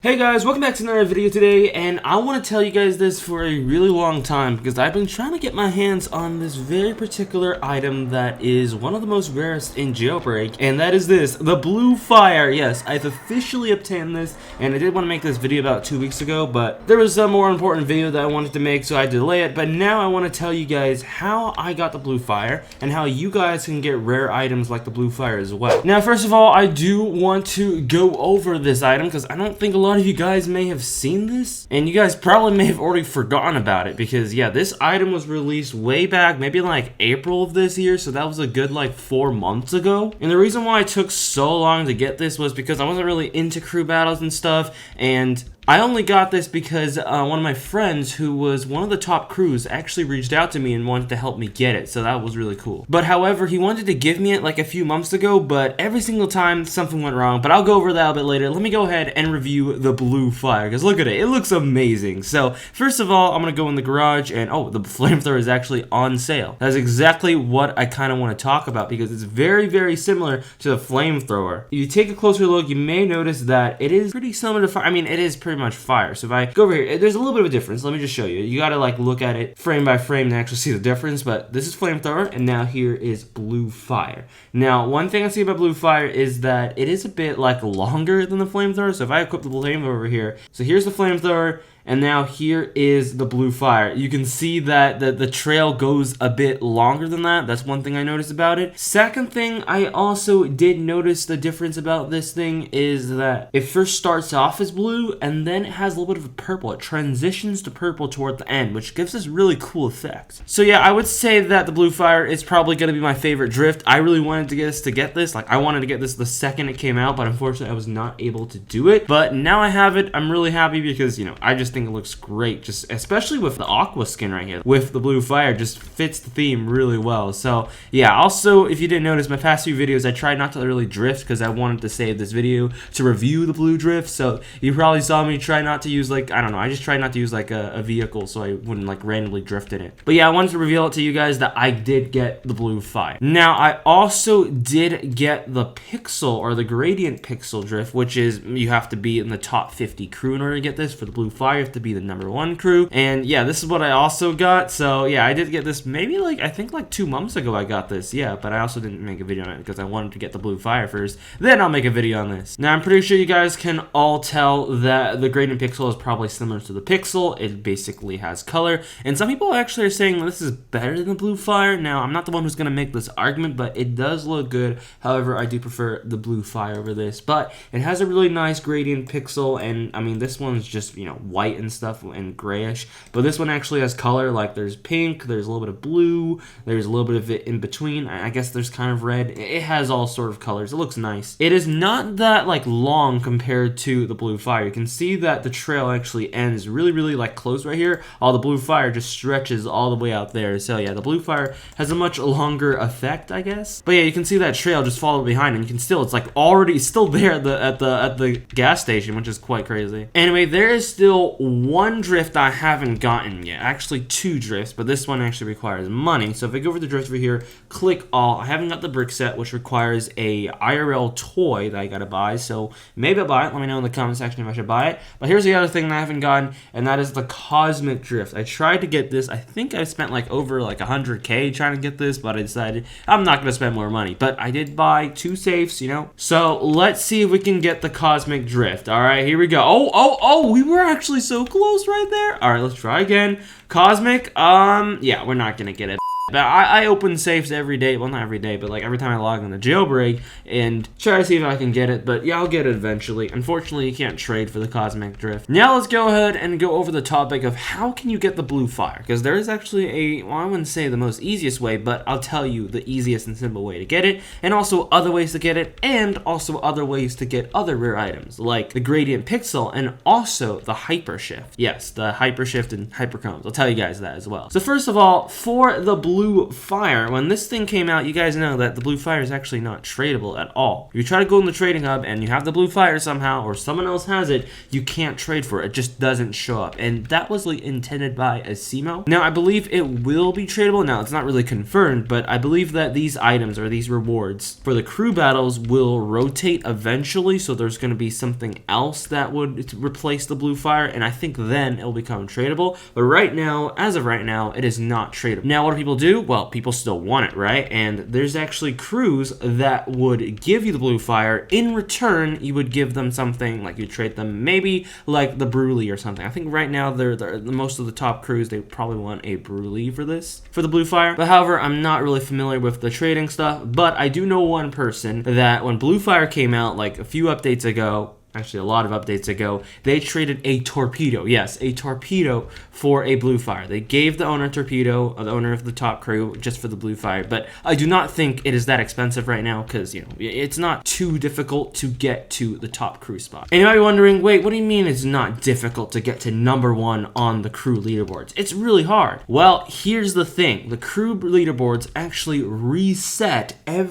Hey guys, welcome back to another video today, and I want to tell you guys this for a really long time because I've been trying to get my hands on this very particular item that is one of the most rarest in Jailbreak, and that is this, the blue fire. Yes, I've officially obtained this, and I did want to make this video about 2 weeks ago, but there was a more important video that I wanted to make, so I delay it. But now I want to tell you guys how I got the blue fire and how you guys can get rare items like the blue fire as well. Now, first of all, I do want to go over this item because I don't think a lot of you guys may have seen this, and you guys probably may have already forgotten about it because yeah, this item was released way back, maybe like April of this year, so that was a good like 4 months ago. And the reason why it took so long to get this was because I wasn't really into crew battles and stuff, and I only got this because one of my friends who was one of the top crews actually reached out to me and wanted to help me get it, so that was really cool. But however, he wanted to give me it like a few months ago, but every single time something went wrong, but I'll go over that a bit later. Let me go ahead and review the blue fire, because look at it, it looks amazing. So first of all, I'm going to go in the garage, and oh, the flamethrower is actually on sale. That's exactly what I kind of want to talk about, because it's very, very similar to the flamethrower. If you take a closer look, you may notice that it is pretty similar to fire. I mean, it is pretty much fire. So if I go over here, there's a little bit of a difference. Let me just show you. You got to like look at it frame by frame to actually see the difference, but this is flamethrower, and now here is blue fire. Now, one thing I see about blue fire is that it is a bit like longer than the flamethrower. So if I equip the flamethrower over here, so here's the flamethrower, and now here is the blue fire. You can see that the trail goes a bit longer than that. That's one thing I noticed about it. Second thing I also did notice the difference about this thing is that it first starts off as blue, and then it has a little bit of a purple. It transitions to purple toward the end, which gives this really cool effect. So yeah, I would say that the blue fire is probably going to be my favorite drift. I really wanted to get this. Like, I wanted to get this the second it came out, but unfortunately I was not able to do it. But now I have it. I'm really happy because, you know, I just think it looks great, just especially with the aqua skin right here with the blue fire. Just fits the theme really well. So yeah, also, if you didn't notice, my past few videos I tried not to really drift because I wanted to save this video to review the blue drift. So you probably saw me try not to use, like, I don't know, I just tried not to use like a vehicle so I wouldn't like randomly drift in it. But yeah, I wanted to reveal it to you guys that I did get the blue fire. Now, I also did get the pixel or the gradient pixel drift, which is you have to be in the top 50 crew in order to get this. For the blue fire, you have to be the #1 crew. And yeah, this is what I also got. So yeah, I did get this maybe like, I think like 2 months ago I got this. Yeah, but I also didn't make a video on it because I wanted to get the blue fire first. Then I'll make a video on this. Now, I'm pretty sure you guys can all tell that the gradient pixel is probably similar to the pixel. It basically has color. And some people actually are saying this is better than the blue fire. Now, I'm not the one who's going to make this argument, but it does look good. However, I do prefer the blue fire over this. But it has a really nice gradient pixel, and I mean, this one's just, you know, white and stuff and grayish, but this one actually has color. Like, there's pink, there's a little bit of blue, there's a little bit of it in between. I guess there's kind of red. It has all sort of colors. It looks nice. It is not that like long compared to the blue fire. You can see that the trail actually ends really like close right here, while the blue fire just stretches all the way out there. So yeah, the blue fire has a much longer effect, I guess. But yeah, you can see that trail just follow behind, and you can still, it's like already still there at the gas station, which is quite crazy. Anyway, there is still one drift I haven't gotten yet. Actually, 2 drifts, but this one actually requires money. So if I go over the drift over here, click all. I haven't got the brick set, which requires a IRL toy that I gotta buy. So maybe I'll buy it. Let me know in the comment section if I should buy it. But here's the other thing that I haven't gotten, and that is the cosmic drift. I tried to get this. I think I spent like over like 100K trying to get this, but I decided I'm not gonna spend more money. But I did buy 2 safes, you know. So let's see if we can get the cosmic drift. All right, here we go. Oh, we were actually so close right there. All right, let's try again. Cosmic, yeah, we're not gonna get it. But I open safes every day. Well, not every day, but like every time I log on the jailbreak and try to see if I can get it. But yeah, I'll get it eventually. Unfortunately, you can't trade for the cosmic drift. Now let's go ahead and go over the topic of how can you get the blue fire. Because there is actually well, I wouldn't say the most easiest way, but I'll tell you the easiest and simple way to get it. And also other ways to get it. And also other ways to get other rare items. Like the gradient pixel and also the Hypershift. Yes, the Hypershift and Hyperchromes. I'll tell you guys that as well. So first of all, for the blue blue fire, when this thing came out, you guys know that the blue fire is actually not tradable at all. If you try to go in the trading hub and you have the blue fire somehow, or someone else has it, you can't trade for it. It just doesn't show up. And that was like intended by Asimo. Now, I believe it will be tradable. Now, it's not really confirmed, but I believe that these items or these rewards for the crew battles will rotate eventually. So there's going to be something else that would replace the blue fire, and I think then it'll become tradable. But right now, as of right now, it is not tradable. Now, what do people do? Well, people still want it, right? And there's actually crews that would give you the blue fire. In return, you would give them something, like you trade them maybe like the Brulee or something. I think right now they're most of the top crews, they probably want a Brulee for this, for the blue fire. But however, I'm not really familiar with the trading stuff, but I do know one person that when blue fire came out like a few updates ago, actually a lot of updates ago, they traded a torpedo. Yes, a torpedo for a blue fire. They gave the owner a torpedo, the owner of the top crew, just for the blue fire. But I do not think it is that expensive right now because, you know, it's not too difficult to get to the top crew spot. And you might be wondering, wait, what do you mean it's not difficult to get to #1 on the crew leaderboards? It's really hard. Well, here's the thing. The crew leaderboards actually reset at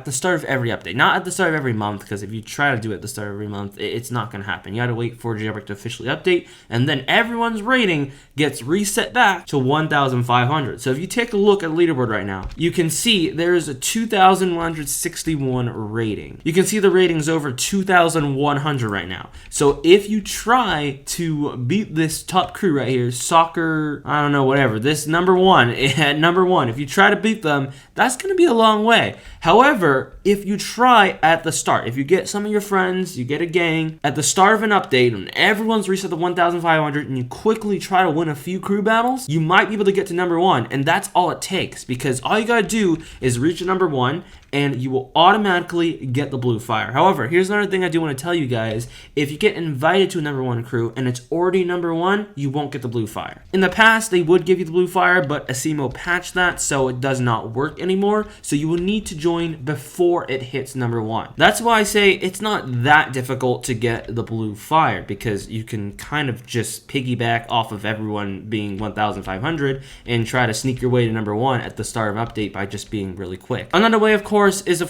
the start of every update. Not at the start of every month, because if you try to do it at the start of every month, it's not going to happen. You got to wait for Jailbreak to officially update, and then everyone's rating gets reset back to 1,500. So if you take a look at the leaderboard right now, you can see there's a 2,161 rating. You can see the rating's over 2,100 right now. So if you try to beat this top crew right here, soccer, I don't know, whatever, this #1, at #1, if you try to beat them, that's going to be a long way. However, if you try at the start, if you get some of your friends, you get a gang at the start of an update and everyone's reset to 1,500 and you quickly try to win a few crew battles, you might be able to get to #1, and that's all it takes, because all you gotta do is reach #1 and you will automatically get the blue fire. However, here's another thing I do want to tell you guys. If you get invited to a #1 crew and it's already #1, you won't get the blue fire. In the past, they would give you the blue fire, but Asimo patched that, so it does not work anymore. So you will need to join before it hits #1. That's why I say it's not that difficult to get the blue fire, because you can kind of just piggyback off of everyone being 1,500 and try to sneak your way to #1 at the start of an update by just being really quick. Another way, of course, is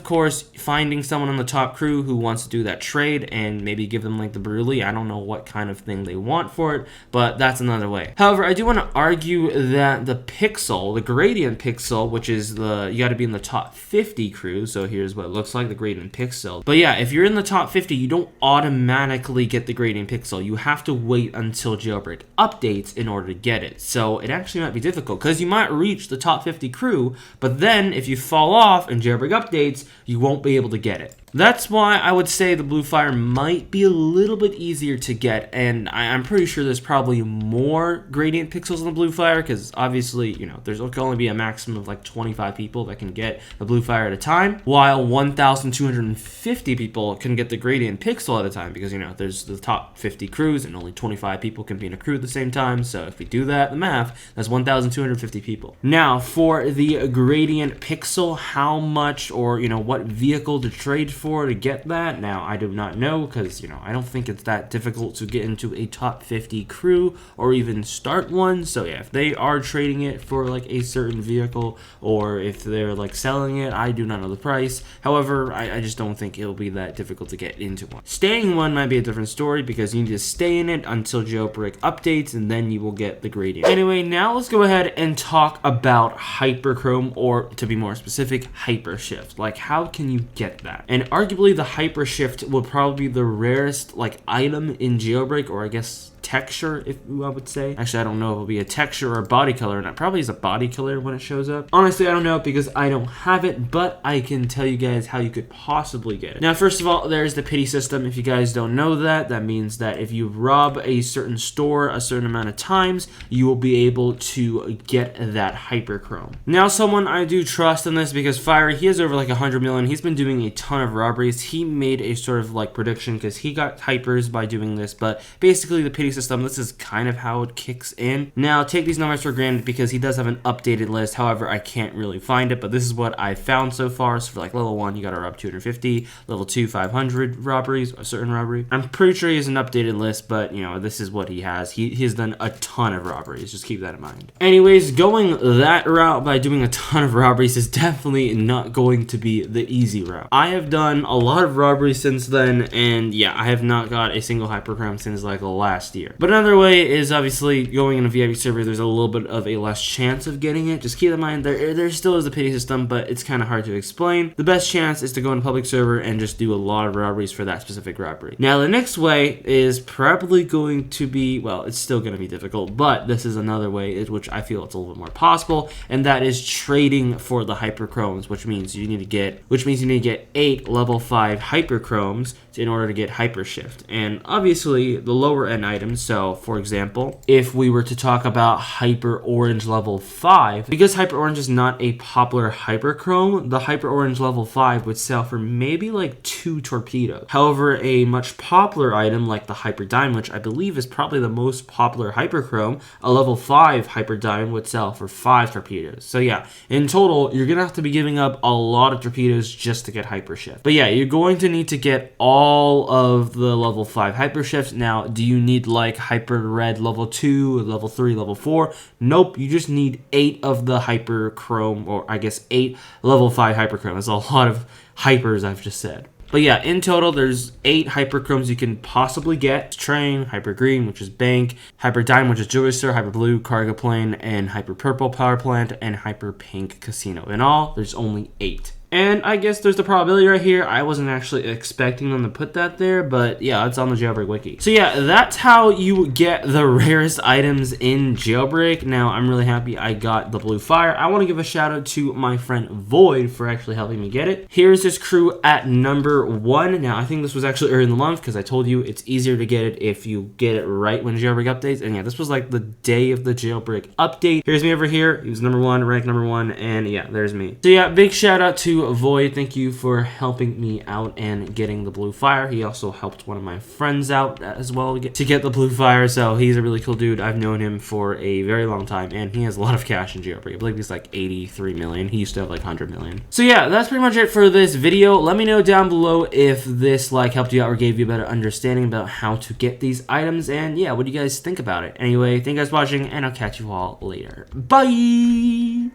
finding someone on the top crew who wants to do that trade and maybe give them like the Brulee. I don't know what kind of thing they want for it, but that's another way. However, I do want to argue that the pixel, the gradient pixel, which is you got to be in the top 50 crew. So here's what it looks like, the gradient pixel. But yeah, if you're in the top 50, you don't automatically get the gradient pixel. You have to wait until Jailbreak updates in order to get it. So it actually might be difficult, because you might reach the top 50 crew, but then if you fall off and Jailbreak updates, you won't be able to get it. That's why I would say the blue fire might be a little bit easier to get, and I'm pretty sure there's probably more gradient pixels on the blue fire, because obviously, you know, there's can only be a maximum of like 25 people that can get the blue fire at a time, while 1,250 people can get the gradient pixel at a time, because, you know, there's the top 50 crews and only 25 people can be in a crew at the same time. So if we do that, the math, that's 1,250 people. Now, for the gradient pixel, how much, or, you know, what vehicle to trade for to get that? Now, I do not know, because, you know, I don't think it's that difficult to get into a top 50 crew or even start one. So yeah, if they are trading it for like a certain vehicle, or if they're like selling it, I do not know the price. However, I just don't think it'll be that difficult to get into one. Staying one might be a different story, because you need to stay in it until Jailbreak updates, and then you will get the gradient. Anyway, now let's go ahead and talk about Hyperchrome, or to be more specific, Hypershift. Like, how can you get that? And arguably the Hypershift will probably be the rarest like item in Jailbreak, or I guess texture, if I would say. Actually, I don't know if it'll be a texture or a body color, and it probably is a body color when it shows up. Honestly, I don't know, because I don't have it, but I can tell you guys how you could possibly get it. Now, first of all, there's the pity system. If you guys don't know that, that means that if you rob a certain store a certain amount of times, you will be able to get that Hyperchrome. Now, someone I do trust in this, because Fire, he has over like 100 million. He's been doing a ton of robberies, he made a sort of like prediction because he got hypers by doing this, but basically the pity system, this is kind of how it kicks in. Now take these numbers for granted because he does have an updated list, however I can't really find it, but this is what I found so far. So for like level 1 you gotta rob 250, level 2 500 robberies, a certain robbery. I'm pretty sure he has an updated list, but you know, this is what he has. He has done a ton of robberies, just keep that in mind. Anyways, going that route by doing a ton of robberies is definitely not going to be the easy route. I have done a lot of robberies since then, and yeah, I have not got a single Hyperchrome since like last year. But another way is obviously going in a VIP server, there's a little bit of a less chance of getting it. Just keep in mind, there still is a pity system, but it's kind of hard to explain. The best chance is to go in a public server and just do a lot of robberies for that specific robbery. Now the next way is probably going to be, well, it's still going to be difficult, but this is another way which I feel it's a little bit more possible, and that is trading for the Hyperchromes, which means you need to get 8 level 5 Hyperchromes in order to get Hypershift. And obviously the lower end items, so for example, if we were to talk about Hyper Orange level 5, because Hyper Orange is not a popular Hyperchrome, the Hyper Orange level 5 would sell for maybe like 2 torpedoes. However, a much popular item like the Hyper Diamond, which I believe is probably the most popular Hyperchrome, a level 5 Hyper Diamond would sell for 5 torpedoes. So yeah, in total, you're gonna have to be giving up a lot of torpedoes just to get Hypershift. But yeah, you're going to need to get all of the level 5 Hypershifts. Now, do you need like Hyper Red level 2, level 3, level 4? Nope, you just need 8 of the Hyperchrome, or I guess 8 level 5 Hyperchrome. That's a lot of hypers I've just said. But yeah, in total, there's 8 Hyperchromes you can possibly get. Train, Hyper Green, which is Bank, Hyper Diamond, which is Jewelry Store, Hyper Blue, Cargo Plane, and Hyper Purple Power Plant, and Hyper Pink Casino. In all, there's only 8. And I guess there's the probability right here. I wasn't actually expecting them to put that there, but yeah, it's on the Jailbreak Wiki. So yeah, that's how you get the rarest items in Jailbreak. Now, I'm really happy I got the Blue Fire. I want to give a shout out to my friend Void for actually helping me get it. Here's his crew at number 1. Now, I think this was actually early in the month because I told you it's easier to get it if you get it right when Jailbreak updates. And yeah, this was like the day of the Jailbreak update. Here's me over here. He was number 1, ranked number 1, and yeah, there's me. So yeah, big shout out to Void. Thank you for helping me out and getting the Blue Fire. He also helped one of my friends out as well to get the Blue Fire, so he's a really cool dude. I've known him for a very long time, and he has a lot of cash in Jailbreak. I believe he's like 83 million. He used to have like 100 million. So yeah, that's pretty much it for this video. Let me know down below if this like helped you out or gave you a better understanding about how to get these items, and yeah, what do you guys think about it? Anyway, thank you guys for watching, and I'll catch you all later. Bye!